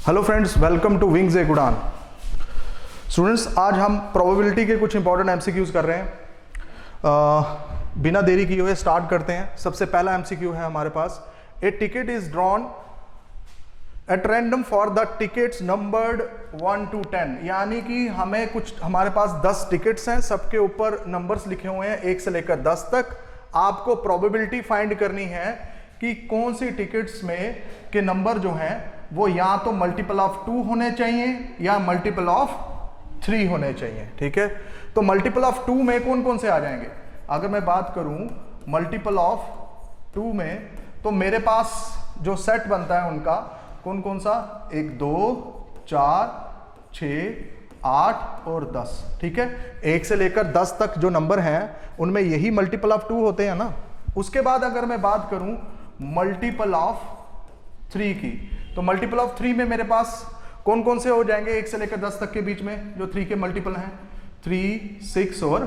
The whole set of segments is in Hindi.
Hello friends, welcome to wings एक उड़ान। स्टूडेंट्स, आज हम प्रोबेबिलिटी के कुछ इंपॉर्टेंट एमसीक्यूज कर रहे हैं। बिना देरी किए हुए स्टार्ट करते हैं। सबसे पहला एमसीक्यू है हमारे पास, a ticket is drawn at random for the tickets numbered 1 to 10। यानी कि हमें कुछ, हमारे पास 10 टिकट्स हैं, सबके ऊपर नंबर्स लिखे हुए हैं 1 से लेकर 10 तक। आपको प्रोबेबिलिटी फाइंड करनी है कि कौन सी टिकट्स में के नंबर जो हैं वो या तो मल्टीपल ऑफ 2 होने चाहिए या मल्टीपल ऑफ 3 होने चाहिए। ठीक है, तो मल्टीपल ऑफ 2 में कौन कौन से आ जाएंगे? अगर मैं बात करूं मल्टीपल ऑफ 2 में, तो मेरे पास जो सेट बनता है उनका कौन कौन सा, 1 2 4 6 8 और 10। ठीक है, 1 से लेकर 10 तक जो नंबर हैं उनमें यही मल्टीपल ऑफ 2 होते हैं ना। उसके बाद अगर मैं बात करूं मल्टीपल ऑफ 3 की, तो मल्टीपल ऑफ 3 में मेरे पास कौन कौन से हो जाएंगे 1 से लेकर 10 तक के बीच में जो 3 के मल्टीपल हैं? 3 6 और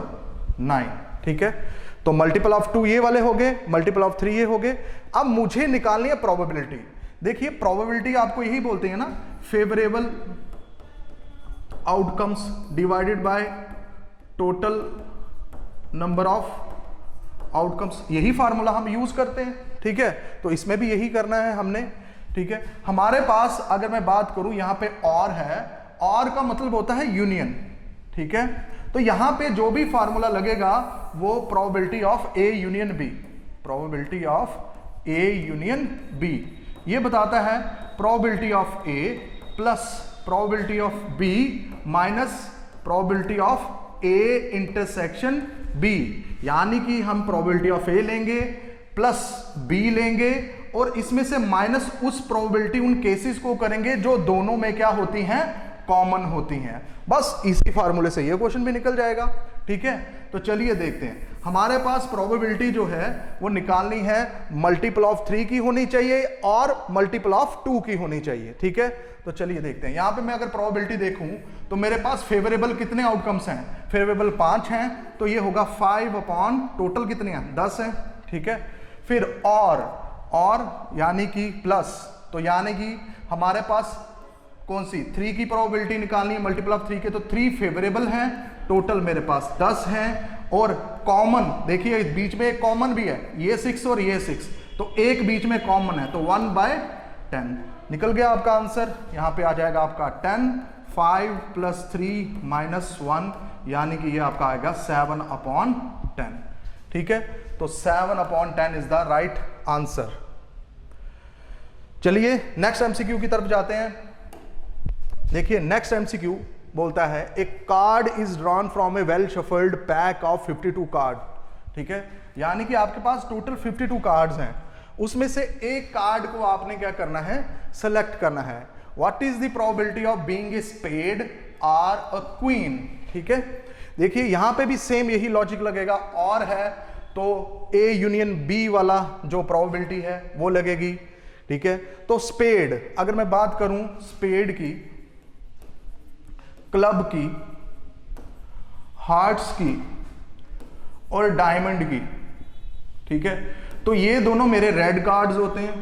9। ठीक है, तो मल्टीपल ऑफ 2 ये वाले हो गए, मल्टीपल ऑफ 3 ये हो गए। अब मुझे निकालनी है प्रोबेबिलिटी। देखिए, प्रोबेबिलिटी आपको यही बोलते हैं ना, favourable outcomes divided by total number of outcomes. यही फार्मूला हम यूज करते हैं। ठीक है, तो इसमें भी यही करना है हमने। ठीक है, हमारे पास अगर मैं बात करूं यहां पे और है, और का मतलब होता है यूनियन। ठीक है, तो यहां पे जो भी फार्मूला लगेगा वो probability of A union B, probability of A union B ये बताता है probability of A plus probability of B minus probability of A intersection B. यानी कि हम प्रोबेबिलिटी ऑफ ए लेंगे प्लस बी लेंगे और इसमें से माइनस उस प्रोबेबिलिटी उन केसेस को करेंगे जो दोनों में क्या होती हैं, कॉमन होती हैं। बस इसी फार्मूले से ये क्वेश्चन भी निकल जाएगा। ठीक है, तो चलिए देखते हैं। हमारे पास प्रोबेबिलिटी जो है वो निकालनी है मल्टीपल ऑफ 3 की होनी चाहिए और मल्टीपल ऑफ 2 की होनी चाहिए। ठीक है, तो चलिए देखते हैं। यहां पे मैं अगर प्रोबेबिलिटी देखूं तो मेरे पास फेवरेबल कितने आउटकम्स हैं? फेवरेबल 5 हैं, तो ये होगा 5 अपॉन टोटल कितने हैं? 10 हैं। ठीक है, फिर और यानी कि प्लस, तो यानी कि हमारे पास कौन सी 3 की प्रोबेबिलिटी निकालनी है मल्टीपल ऑफ 3 के, तो 3 फेवरेबल हैं, टोटल मेरे पास 10 हैं। और कॉमन देखिए, इस बीच में एक कॉमन भी है, ये 6 और ये 6, तो एक बीच में कॉमन है, तो 1/10 निकल गया आपका आंसर। यहां पे आ जाएगा आपका 10, 5 + 3 - 1, यानी कि ये आपका आएगा 7/10। ठीक है, तो 7/10 इज द राइट आंसर। चलिए नेक्स्ट एमसीक्यू की तरफ जाते हैं। देखिए, नेक्स्ट एमसीक्यू बोलता है, a card is drawn from a well shuffled pack of 52 card. ठीक है, यानी कि आपके पास टोटल 52 कार्ड्स हैं, उसमें से एक कार्ड को आपने क्या करना है, सेलेक्ट करना है। What is the probability of being a spade और अ क्वीन? ठीक है, देखिए यहां पे भी सेम यही लॉजिक लगेगा, और है तो ए यूनियन बी वाला जो प्रोबेबिलिटी है वो लगेगी। ठीक है, तो स्पेड, अगर मैं बात करूं स्पेड की, क्लब की, हार्ट्स की और डायमंड की, ठीक है, तो ये दोनों मेरे रेड कार्ड्स होते हैं,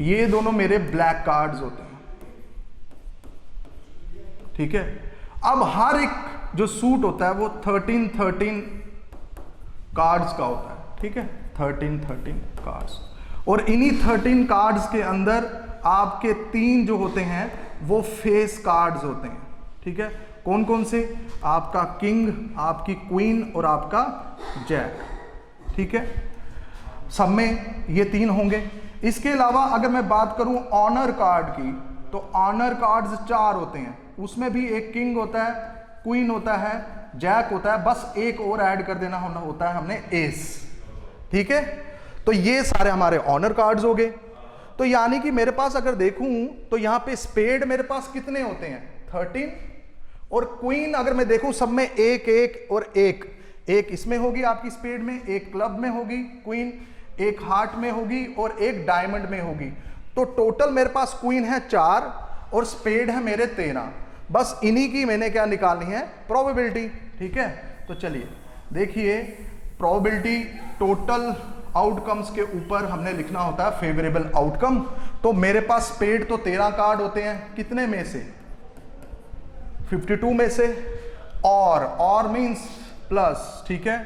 ये दोनों मेरे ब्लैक कार्ड्स होते हैं। ठीक है, अब हर एक जो सूट होता है वो 13 कार्ड्स का होता है। ठीक है, 13 कार्ड्स, और इन्हीं 13 कार्ड्स के अंदर आपके 3 जो होते हैं वो फेस कार्ड्स होते हैं। ठीक है, कौन कौन से? आपका किंग, आपकी क्वीन और आपका जैक। ठीक है, सब में ये 3 होंगे। इसके अलावा अगर मैं बात करूं ऑनर कार्ड की, तो ऑनर कार्ड्स 4 होते हैं, उसमें भी एक किंग होता है, क्वीन होता है, जैक होता है, बस एक और ऐड कर देना होता है हमने, एस। ठीक है, तो ये सारे हमारे ऑनर कार्ड्स हो गए। तो यानी कि मेरे पास अगर देखूं तो यहां पे स्पेड मेरे पास कितने होते हैं? 13, और क्वीन अगर मैं देखूं सब में एक और एक इसमें होगी आपकी स्पेड में, एक क्लब में होगी क्वीन, एक हार्ट में होगी और एक डायमंड में होगी। तो टोटल मेरे पास क्वीन है 4 और स्पेड है मेरे 13। बस इन्हीं की मैंने क्या निकालनी है, प्रोबेबिलिटी। ठीक है, तो चलिए देखिए, प्रोबेबिलिटी टोटल आउटकम्स के ऊपर हमने लिखना होता है फेवरेबल आउटकम। तो मेरे पास स्पेड तो 13 कार्ड होते हैं, कितने में से? 52 में से। और मींस प्लस, ठीक है।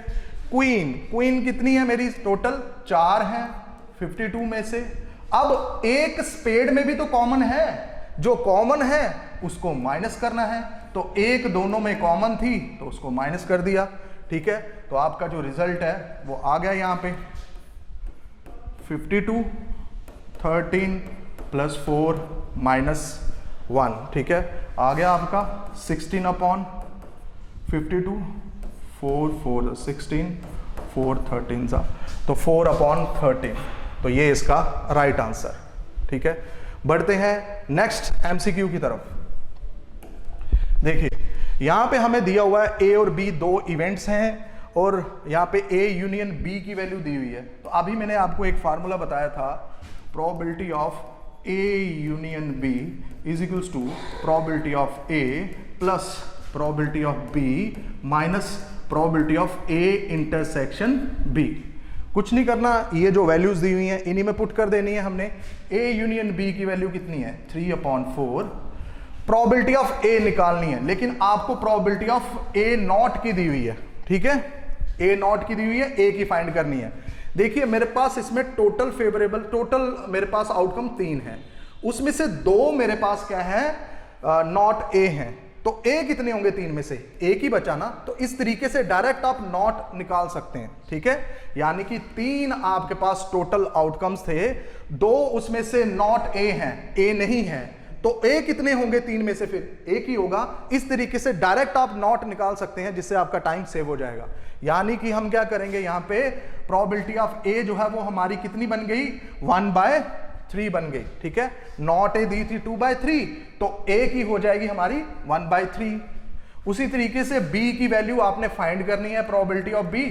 क्वीन कितनी है मेरी? टोटल 4 है 52 में से। अब एक स्पेड में भी तो कॉमन है, जो कॉमन है उसको माइनस करना है, तो एक दोनों में कॉमन थी तो उसको माइनस कर दिया, ठीक है। तो आपका जो रिजल्ट है वो आ गया यहां पे 52 13 प्लस 4 माइनस 1, ठीक है। आ गया आपका 16 अपॉन 52, 4 4 16 4 13 सा, तो 4 अपॉन 13, तो ये इसका राइट आंसर, ठीक है। बढ़ते हैं नेक्स्ट एमसीक्यू की तरफ। देखिए यहां पे हमें दिया हुआ है ए और बी दो इवेंट्स हैं और यहां पे ए यूनियन बी की वैल्यू दी हुई है। तो अभी मैंने आपको एक फार्मूला बताया था, probability of A union B is equals to probability of A plus probability of B minus probability of A intersection B. कुछ नहीं करना, ये जो वैल्यूज दी हुई हैं इन्हीं में पुट कर देनी है हमने। ए यूनियन बी की वैल्यू कितनी है? 3/4। प्रोबेबिलिटी ऑफ ए निकालनी है, लेकिन आपको प्रोबेबिलिटी ऑफ ए नॉट की दी हुई है, ठीक है। ए नॉट की दी हुई है, ए की फाइंड करनी है। देखिए मेरे पास इसमें टोटल फेवरेबल, टोटल मेरे पास आउटकम 3 है, उसमें से 2 मेरे पास क्या है? नॉट ए हैं। तो ए कितने होंगे 3 में से? एक ही बचा ना, तो इस तरीके से डायरेक्ट आप नॉट निकाल सकते हैं, ठीक है। यानी कि 3 आपके पास टोटल आउटकम्स थे, 2 उसमें से नॉट ए हैं, ए नहीं है, तो ए कितने होंगे 3 में से? फिर एक ही होगा। इस तरीके से डायरेक्ट आप नॉट निकाल सकते हैं, जिससे आपका टाइम सेव हो जाएगा। यानी कि हम क्या करेंगे यहाँ पे, प्रोबेबिलिटी ऑफ ए जो है वो हमारी कितनी बन गई? 1/3 बन गई, ठीक है। नॉट ए दी थी 2/3, तो ए की हो जाएगी हमारी 1/3। उसी तरीके से बी की वैल्यू आपने फाइंड करनी है, प्रोबेबिलिटी ऑफ बी,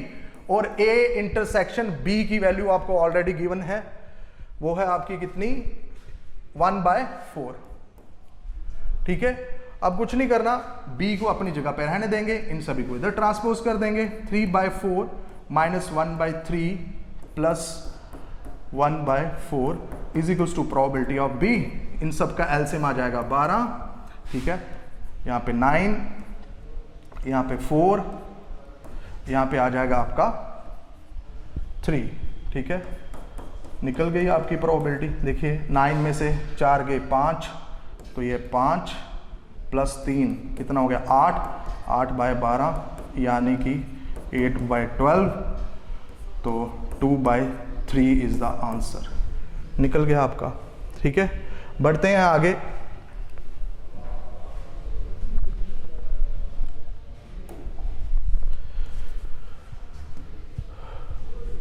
और ए इंटरसेक्शन बी की वैल्यू आपको ऑलरेडी गिवन है, वो है आपकी कितनी? 1/4, ठीक है। अब कुछ नहीं करना, b को अपनी जगह पर रहने देंगे, इन सभी को इधर ट्रांसपोज कर देंगे। 3/4 minus 1/3 plus 1/4 is equals to probability of b। इन सब का एलसीएम आ जाएगा 12, ठीक है। यहाँ पे 9, यहाँ पे 4, यहाँ पे आ जाएगा आपका 3, ठीक है। निकल गई आपकी प्रोबेबिलिटी। देखिए 9 में से 4 गए 5, तो ये 5 प्लस 3 कितना हो गया? 8, 8/12 यानी कि 8/12, तो 2/3 इज द आंसर। निकल गया आपका, ठीक है। बढ़ते हैं आगे।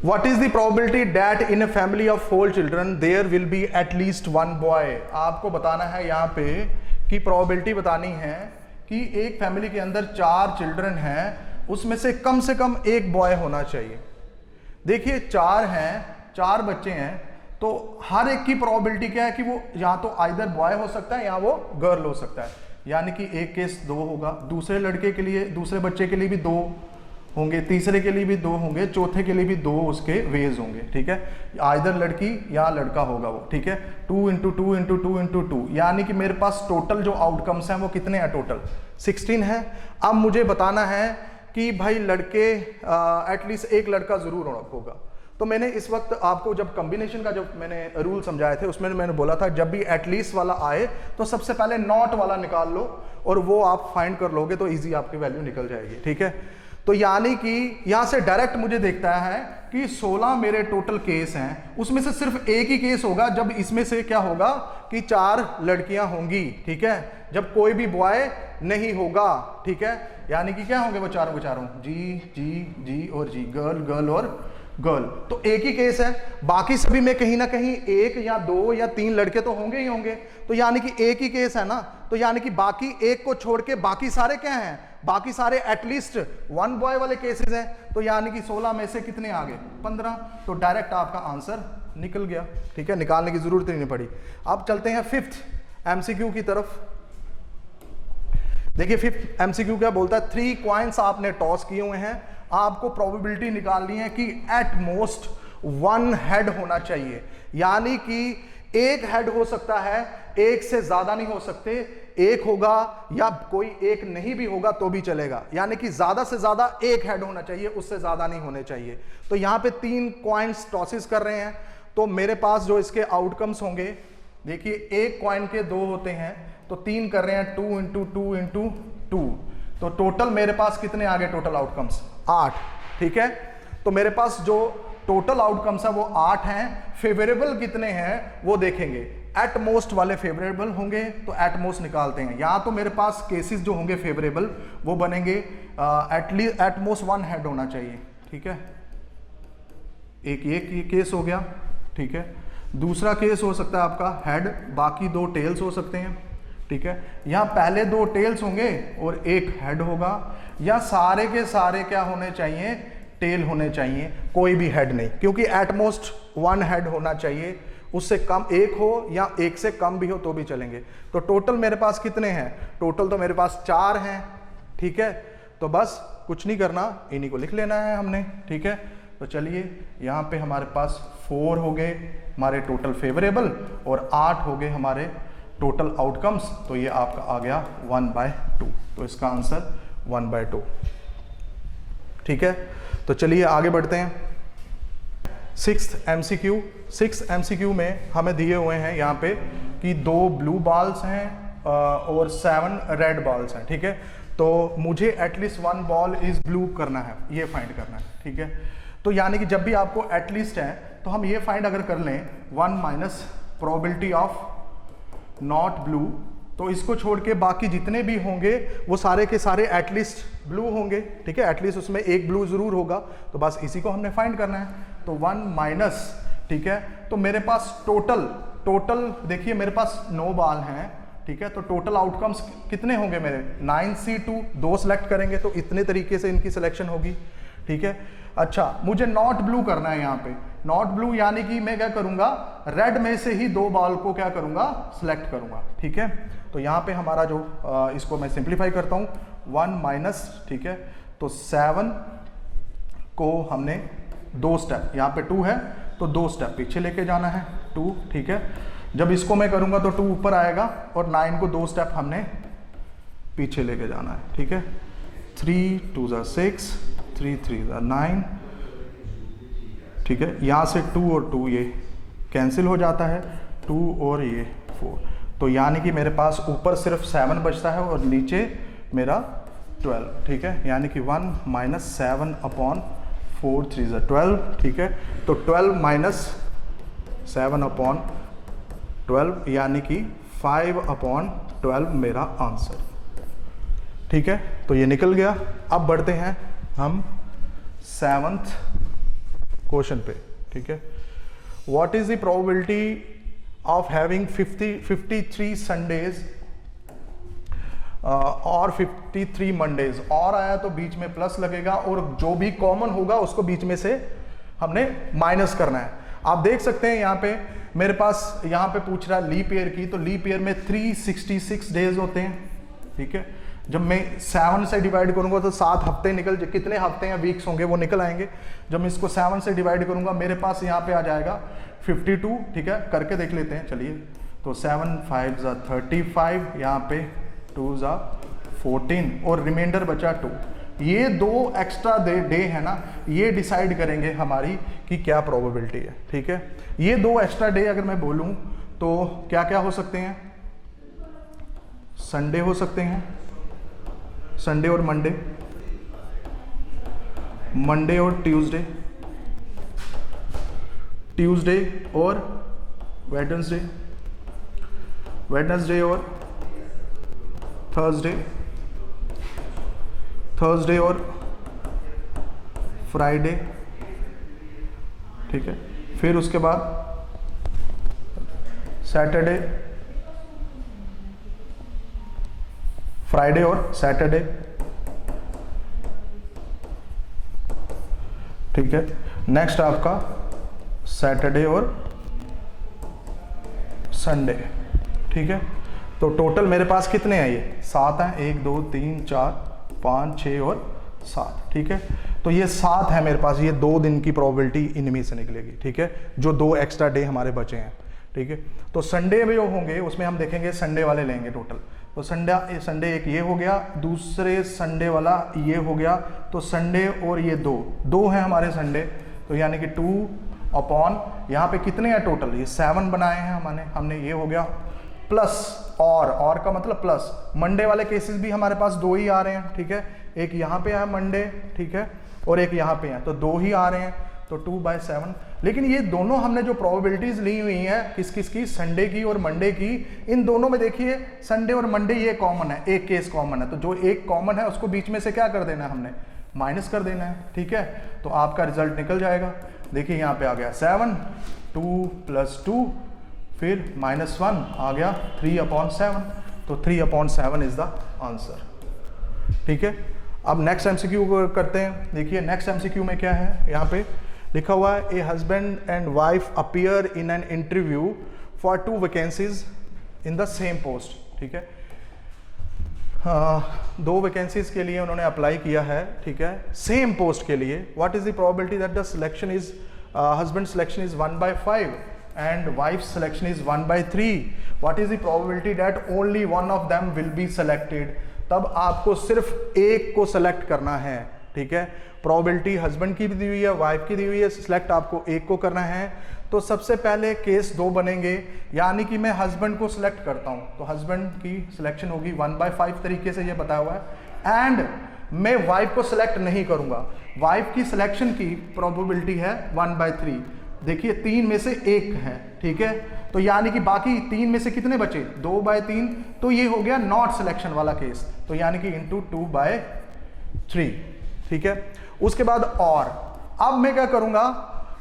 What is the probability that in a family of 4 children there will be at least 1 boy? आपको बताना है यहाँ पे कि प्रोबेबिलिटी बतानी है कि एक फैमिली के अंदर 4 चिल्ड्रन हैं, उसमें से कम एक बॉय होना चाहिए। देखिए 4 हैं, 4 बच्चे हैं, तो हर एक की प्रोबेबिलिटी क्या है कि वो या तो आइदर बॉय हो सकता है या वो गर्ल हो सकता है। यानी कि एक केस 2 होगा, दूसरे लड़के के लिए, दूसरे बच्चे के लिए भी 2 होंगे, तीसरे के लिए भी 2 होंगे, चौथे के लिए भी 2 उसके वेज होंगे, ठीक है। आइदर लड़की या लड़का होगा वो, ठीक है। 2 × 2 × 2 × 2, यानी कि मेरे पास टोटल जो आउटकम्स हैं वो कितने हैं? टोटल 16 है। अब मुझे बताना है कि भाई लड़के एटलीस्ट एक लड़का जरूर होगा। तो मैंने इस वक्त आपको जब कॉम्बिनेशन का जब मैंने रूल समझाए थे उसमें मैंने बोला था जब भी एटलीस्ट वाला आए तो सबसे पहले नॉट वाला निकाल लो, और वो आप फाइंड कर लोगे तो ईजी आपकी वैल्यू निकल जाएगी, ठीक है। तो यानी कि यहां से डायरेक्ट मुझे देखता है कि 16 मेरे टोटल केस हैं, उसमें से सिर्फ एक ही केस होगा जब इसमें से क्या होगा कि 4 लड़कियां होंगी, ठीक है, जब कोई भी बॉय नहीं होगा, ठीक है। यानी कि क्या होंगे वो चारों के चारों? जी जी जी और जी, गर्ल गर्ल और गर्ल। तो एक ही केस है, बाकी सभी में कहीं ना कहीं 1 या 2 या 3 लड़के तो होंगे ही होंगे। तो यानी कि एक ही केस है ना, तो यानी कि बाकी एक को छोड़ के बाकी सारे क्या हैं? बाकी सारे एटलीस्ट 1 बॉय वाले केसेस हैं। तो यानी कि 16 में से कितने आ गए? 15। तो डायरेक्ट आपका आंसर निकल गया, ठीक है, निकालने की जरूरत ही नहीं पड़ी। अब चलते हैं 5th एमसीक्यू की तरफ। देखिए 5th एमसीक्यू क्या बोलता है? 3 कॉइन्स आपने टॉस किए हुए हैं, आपको प्रोबेबिलिटी निकालनी है कि एट मोस्ट 1 हेड होना चाहिए। यानी कि एक हेड हो सकता है, एक से ज्यादा नहीं हो सकते, एक होगा या कोई एक नहीं भी होगा तो भी चलेगा, यानी कि ज्यादा से ज्यादा एक हेड होना चाहिए, उससे ज्यादा नहीं होने चाहिए। तो यहां पे 3 कॉइन्स टॉसिस कर रहे हैं, तो मेरे पास जो इसके आउटकम्स होंगे, देखिए एक कॉइन के 2 होते हैं, तो 3 कर रहे हैं, 2 इंटू 2 इंटू 2, तो टोटल मेरे पास कितने आ गए टोटल आउटकम्स? 8। ठीक है, तो मेरे पास जो टोटल आउटकम्स है वो 8 हैं। फेवरेबल कितने हैं वो देखेंगे, एट मोस्ट वाले फेवरेबल होंगे तो एट मोस्ट निकालते हैं। या तो मेरे पास केसेस जो होंगे फेवरेबल वो बनेंगे एटलीस्ट एट मोस्ट 1 हेड होना चाहिए। ठीक है, एक ये केस हो गया। ठीक है, दूसरा केस हो सकता है आपका हेड, बाकी 2 टेल्स हो सकते हैं। ठीक है, यहां पहले 2 टेल्स होंगे और एक हेड होगा, या सारे के सारे क्या होने चाहिए? टेल होने चाहिए, कोई भी हेड नहीं, क्योंकि एटमोस्ट 1 हेड होना चाहिए, उससे कम एक हो या एक से कम भी हो तो भी चलेंगे। तो टोटल मेरे पास कितने हैं? टोटल तो मेरे पास 4 हैं। ठीक है, तो बस कुछ नहीं करना, इन्हीं को लिख लेना है हमने। ठीक है, तो चलिए यहाँ पे हमारे पास 4 हो गए हमारे टोटल फेवरेबल और 8 हो गए हमारे टोटल आउटकम्स, तो ये आपका आ गया 1/2। तो इसका आंसर 1/2। ठीक है, तो चलिए आगे बढ़ते हैं। 6th MCQ में हमें दिए हुए हैं यहाँ पे कि 2 ब्लू बॉल्स हैं और 7 रेड बॉल्स हैं। ठीक है, तो मुझे एटलीस्ट 1 बॉल इज ब्लू करना है, ये फाइंड करना है। ठीक है, तो यानी कि जब भी आपको एटलीस्ट है तो हम ये फाइंड अगर कर लें 1 minus probability of not blue, तो इसको छोड़ के बाकी जितने भी होंगे वो सारे के सारे एटलीस्ट ब्लू होंगे। ठीक है, एटलीस्ट उसमें एक ब्लू जरूर होगा, तो बस इसी को हमने फाइंड करना है। तो 1 माइनस, ठीक है, तो मेरे पास टोटल देखिए मेरे पास 9 बॉल हैं। ठीक है, तो टोटल आउटकम्स कितने होंगे मेरे? 9C2, 2 सेलेक्ट करेंगे तो इतने तरीके से इनकी सिलेक्शन होगी। ठीक है, अच्छा मुझे नॉट ब्लू करना है यहाँ पे, नॉट ब्लू यानी कि मैं क्या करूंगा, रेड में से ही 2 बॉल को क्या करूंगा, सिलेक्ट करूंगा। ठीक है, तो यहाँ पे हमारा जो इसको मैं सिंप्लीफाई करता हूँ 1 माइनस, ठीक है, तो 7 को हमने 2 स्टेप, यहाँ पे 2 है तो 2 स्टेप पीछे लेके जाना है 2। ठीक है, जब इसको मैं करूंगा तो 2 ऊपर आएगा और 9 को 2 स्टेप हमने पीछे लेके जाना है। ठीक है, 3 2 6, 3 3 9। ठीक है, यहाँ से 2 और 2 ये कैंसिल हो जाता है, 2 और ये 4, तो यानी कि मेरे पास ऊपर सिर्फ 7 बचता है और नीचे मेरा 12। ठीक है, यानी कि 1 माइनस 7 अपॉन 4 3 12। ठीक है, तो 12 माइनस 7 अपॉन 12 यानी कि 5 अपॉन 12 मेरा आंसर। ठीक है, तो ये निकल गया। अब बढ़ते हैं हम 7th क्वेश्चन पे। ठीक है, what is the probability of having 53 Sundays और 53 मंडेज, और आया तो बीच में प्लस लगेगा और जो भी कॉमन होगा उसको बीच में से हमने माइनस करना है। आप देख सकते हैं यहाँ पे मेरे पास यहाँ पे पूछ रहा है लीप ईयर की, तो लीप ईयर में 366 डेज होते हैं। ठीक है, जब मैं 7 से डिवाइड करूंगा तो 7 हफ्ते निकल, कितने हफ्ते या वीक्स होंगे वो निकल आएंगे। जब मैं इसको 7 से डिवाइड करूंगा मेरे पास यहाँ पे आ जाएगा 52। ठीक है, करके देख लेते हैं चलिए, तो 7 5 35, यहाँ पे 2 14 और रिमाइंडर बचा 2। ये 2 एक्स्ट्रा डे है ना, ये डिसाइड करेंगे हमारी कि क्या प्रोबेबिलिटी है। ठीक है, ये 2 एक्स्ट्रा डे अगर मैं बोलूं तो क्या क्या हो सकते हैं? संडे हो सकते हैं, संडे और मंडे, मंडे और ट्यूसडे, ट्यूसडे और वेडनेसडे, वेडनेसडे और थर्सडे, थर्सडे और फ्राइडे। ठीक है, फिर उसके बाद सैटरडे, फ्राइडे और सैटरडे। ठीक है, नेक्स्ट आपका सैटरडे और संडे। ठीक है, तो टोटल मेरे पास कितने हैं? ये 7 हैं, 1 2 3 4 5 6 और 7। ठीक है, तो ये 7 है मेरे पास, ये 2 दिन की प्रोबेबिलिटी इनमें से निकलेगी। ठीक है, जो 2 एक्स्ट्रा डे हमारे बचे हैं। ठीक है। तो संडे में जो होंगे उसमें हम देखेंगे संडे वाले लेंगे टोटल। तो संडे एक ये हो गया, दूसरे संडे वाला ये हो गया, तो संडे और ये दो हैं हमारे संडे, तो यानी कि 2 अपॉन यहाँ पे कितने हैं टोटल, ये 7 बनाए हैं हमने ये हो गया, प्लस और का मतलब प्लस मंडे वाले केसेस भी हमारे पास 2 ही आ रहे हैं, ठीक है। एक यहाँ पे है मंडे, ठीक है, और एक यहाँ पे है, तो 2 ही आ रहे हैं, तो 2/7। लेकिन ये दोनों हमने जो प्रोबेबिलिटीज ली हुई हैं किस किस की, संडे की और मंडे की, इन दोनों में देखिए संडे और मंडे ये कॉमन है, एक केस कॉमन है, तो जो एक कॉमन है उसको बीच में से क्या कर देना है, हमने माइनस कर देना है, ठीक है। तो आपका रिजल्ट निकल जाएगा। देखिए यहाँ पे आ गया 7, 2 + 2, फिर -1 आ गया 3/7, तो 3/7 इज द आंसर, ठीक है। अब नेक्स्ट एमसीक्यू करते हैं। देखिए नेक्स्ट एमसीक्यू में क्या है, यहाँ पे लिखा हुआ है, a husband and wife appear in an interview for 2 vacancies in the same post, ठीक है। 2 वैकेंसीज के लिए उन्होंने अप्लाई किया है, ठीक है, सेम पोस्ट के लिए। What is the probability that the selection is husband selection is 1/5 and wife selection is 1/3? What is the probability that only one of them will be selected? तब आपको सिर्फ एक को सेलेक्ट करना है, ठीक है। प्रोबेबिलिटी हस्बैंड की भी दी हुई है, वाइफ की दी हुई है, सिलेक्ट आपको एक को करना है। तो सबसे पहले केस 2 बनेंगे, यानी कि मैं हस्बैंड को सिलेक्ट करता हूं, तो हस्बैंड की सिलेक्शन होगी 1/5 तरीके से, ये बताया हुआ है। एंड मैं वाइफ को सिलेक्ट नहीं करूंगा, वाइफ की सिलेक्शन की प्रोबेबिलिटी है 1/3। देखिए 3 में से 1 है, ठीक है, तो यानी कि बाकी 3 में से कितने बचे, 2/3, तो ये हो गया नॉट सिलेक्शन वाला केस, तो यानी कि इंटू 2/3, ठीक है। उसके बाद और अब मैं क्या करूंगा,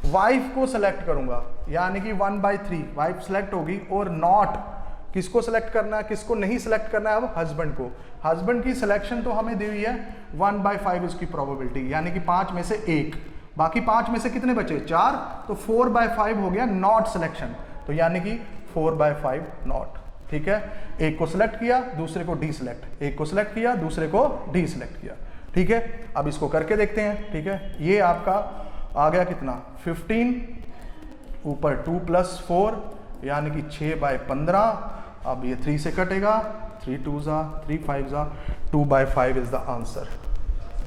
वाइफ को सिलेक्ट करूंगा, यानी कि 1/3 वाइफ सिलेक्ट होगी, और नॉट किसको सिलेक्ट करना है, किसको नहीं सिलेक्ट करना है, अब हस्बैंड को। हस्बैंड की सिलेक्शन तो हमें दी हुई है 1/5 उसकी प्रोबेबिलिटी, यानी कि 5 में से 1, बाकी 5 में से कितने बचे, 4, तो 4/5 हो गया नॉट सिलेक्शन, तो यानी कि 4/5 नॉट, ठीक है। एक को सिलेक्ट किया, दूसरे को डी सिलेक्ट, एक को सिलेक्ट किया, दूसरे को डी सिलेक्ट किया, ठीक है। अब इसको करके देखते हैं, ठीक है। ये आपका आ गया कितना, 15, ऊपर 2 + 4, यानी कि 6/15। अब ये 3 से कटेगा, 3 2 ज़ा 3 5 ज़ा 2/5 इज द आंसर,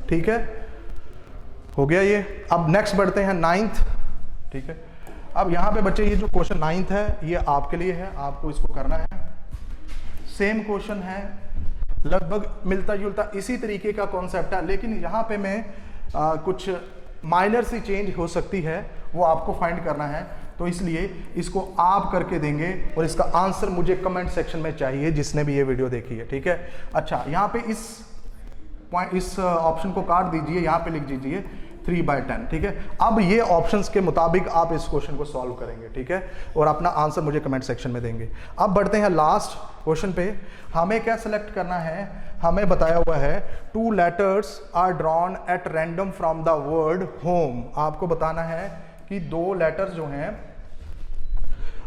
ठीक है, हो गया ये। अब नेक्स्ट बढ़ते हैं 9th, ठीक है। अब यहाँ पे बच्चे ये जो क्वेश्चन 9th है ये आपके लिए है, आपको इसको करना है। सेम क्वेश्चन है, लगभग मिलता जुलता इसी तरीके का कॉन्सेप्ट है, लेकिन यहाँ पे मैं कुछ माइनर सी चेंज हो सकती है, वो आपको फाइंड करना है, तो इसलिए इसको आप करके देंगे और इसका आंसर मुझे कमेंट सेक्शन में चाहिए, जिसने भी ये वीडियो देखी है, ठीक है। अच्छा, यहाँ पे इस ऑप्शन को काट दीजिए, यहाँ पे लिख दीजिए 3/10, ठीक है। अब ये ऑप्शंस के मुताबिक आप इस क्वेश्चन को सॉल्व करेंगे, ठीक है, और अपना आंसर मुझे कमेंट सेक्शन में देंगे। अब बढ़ते हैं लास्ट क्वेश्चन पे। हमें क्या सेलेक्ट करना है, हमें बताया हुआ है 2 letters are drawn at random from the word home. आपको बताना है कि 2 लेटर्स जो हैं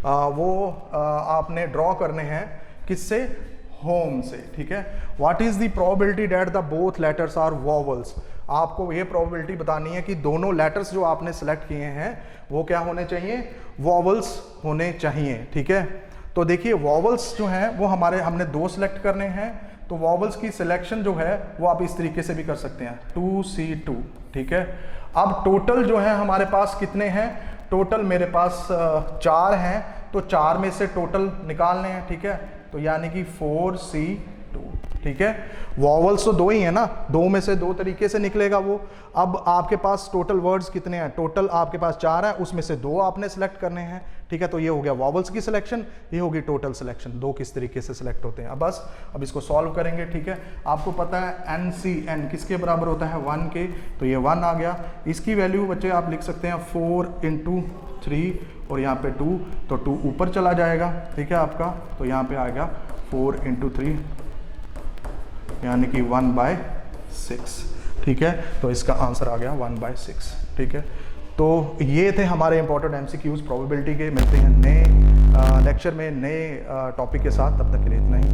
वो आपने ड्रॉ करने हैं, किससे, होम से, ठीक है। What is the probability that the both letters are vowels? आपको ये प्रोबेबिलिटी बतानी है कि दोनों लेटर्स जो आपने सेलेक्ट किए हैं वो क्या होने चाहिए, वॉवल्स होने चाहिए, ठीक है। तो देखिए वॉवल्स जो हैं वो हमने 2 सेलेक्ट करने हैं, तो वॉवल्स की सिलेक्शन जो है वो आप इस तरीके से भी कर सकते हैं, 2C2, ठीक है। अब टोटल जो है हमारे पास कितने हैं, टोटल मेरे पास 4 हैं, तो 4 में से टोटल निकालने हैं, ठीक है, तो यानी कि 4C2, ठीक है। वॉवल्स तो 2 ही है ना, 2 में से 2 तरीके से निकलेगा वो। अब आपके पास टोटल वर्ड्स कितने हैं, टोटल आपके पास 4 है, उसमें से 2 आपने सेलेक्ट करने हैं, ठीक है। तो ये हो गया वॉवल्स की सिलेक्शन, ये होगी टोटल सिलेक्शन, 2 किस तरीके से सिलेक्ट होते हैं। अब इसको सॉल्व करेंगे, ठीक है। आपको पता है NCN किसके बराबर होता है, 1 के, तो ये 1 आ गया। इसकी वैल्यू बच्चे आप लिख सकते हैं 4 × 3 और यहाँ पे 2, तो 2 ऊपर चला जाएगा, ठीक है आपका, तो यहाँ पे आएगा 4 × 3 यानी कि 1/6, ठीक है। तो इसका आंसर आ गया 1/6, ठीक है। तो ये थे हमारे इंपॉर्टेंट MCQs प्रोबेबिलिटी के। मिलते हैं नए लेक्चर में नए टॉपिक के साथ, तब तक के लिए इतना ही।